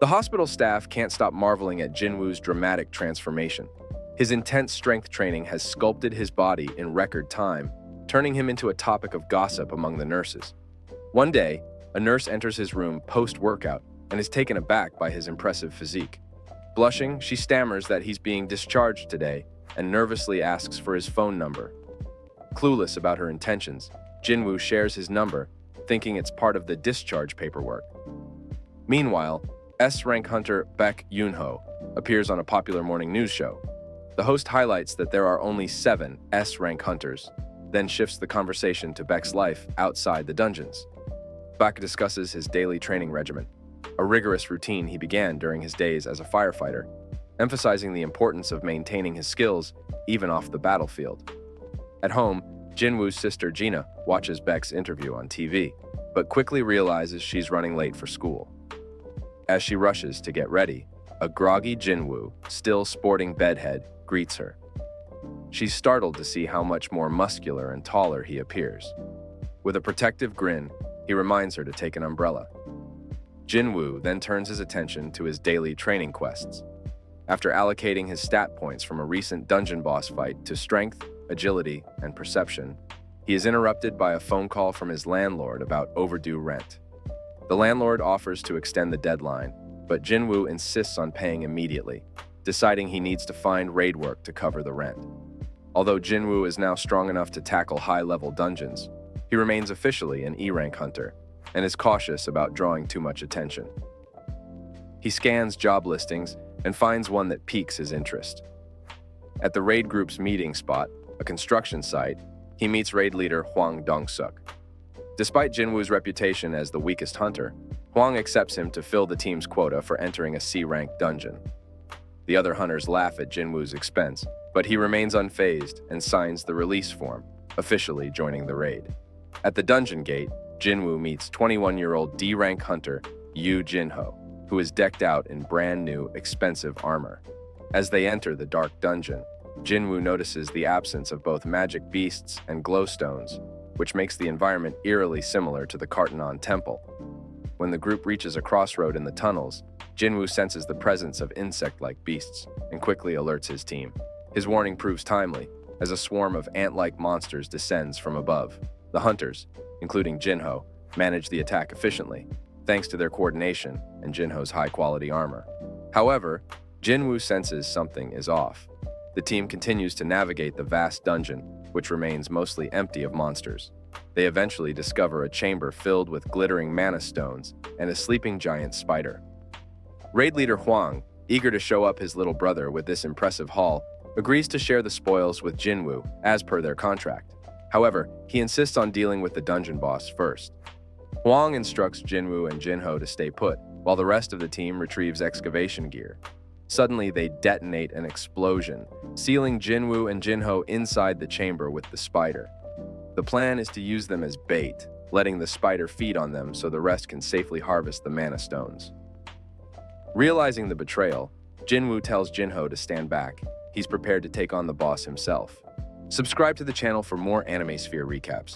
The hospital staff can't stop marveling at Jinwoo's dramatic transformation. His intense strength training has sculpted his body in record time, turning him into a topic of gossip among the nurses. One day, a nurse enters his room post-workout and is taken aback by his impressive physique. Blushing, she stammers that he's being discharged today and nervously asks for his phone number. Clueless about her intentions, Jinwoo shares his number, thinking it's part of the discharge paperwork. Meanwhile, S-rank hunter Baek Yoonho appears on a popular morning news show. The host highlights that there are only 7 S-rank hunters, then shifts the conversation to Baek's life outside the dungeons. Baek discusses his daily training regimen, a rigorous routine he began during his days as a firefighter, emphasizing the importance of maintaining his skills even off the battlefield. At home, Jinwoo's sister Gina watches Baek's interview on TV, but quickly realizes she's running late for school. As she rushes to get ready, a groggy Jinwoo, still sporting bedhead, greets her. She's startled to see how much more muscular and taller he appears. With a protective grin, he reminds her to take an umbrella. Jinwoo then turns his attention to his daily training quests. After allocating his stat points from a recent dungeon boss fight to strength, agility, and perception, he is interrupted by a phone call from his landlord about overdue rent. The landlord offers to extend the deadline, but Jinwoo insists on paying immediately, deciding he needs to find raid work to cover the rent. Although Jinwoo is now strong enough to tackle high-level dungeons, he remains officially an E-rank hunter and is cautious about drawing too much attention. He scans job listings and finds one that piques his interest. At the raid group's meeting spot, a construction site, he meets raid leader Hwang Dong-suk. Despite Jinwoo's reputation as the weakest hunter, Hwang accepts him to fill the team's quota for entering a C-rank dungeon. The other hunters laugh at Jinwoo's expense, but he remains unfazed and signs the release form, officially joining the raid. At the dungeon gate, Jinwoo meets 21-year-old D-rank hunter Yoo Jinho, who is decked out in brand-new, expensive armor. As they enter the dark dungeon, Jinwoo notices the absence of both magic beasts and glowstones, which makes the environment eerily similar to the Kartanon Temple. When the group reaches a crossroad in the tunnels, Jinwoo senses the presence of insect-like beasts and quickly alerts his team. His warning proves timely, as a swarm of ant-like monsters descends from above. The hunters, including Jinho, manage the attack efficiently, thanks to their coordination and Jinho's high-quality armor. However, Jinwoo senses something is off. The team continues to navigate the vast dungeon, which remains mostly empty of monsters. They eventually discover a chamber filled with glittering mana stones and a sleeping giant spider. Raid leader Hwang, eager to show up his little brother with this impressive haul, agrees to share the spoils with Jinwoo as per their contract. However, he insists on dealing with the dungeon boss first. Hwang instructs Jinwoo and Jinho to stay put, while the rest of the team retrieves excavation gear. Suddenly, they detonate an explosion, sealing Jinwoo and Jinho inside the chamber with the spider. The plan is to use them as bait, letting the spider feed on them so the rest can safely harvest the mana stones. Realizing the betrayal, Jinwoo tells Jinho to stand back. He's prepared to take on the boss himself. Subscribe to the channel for more Anime Sphere recaps.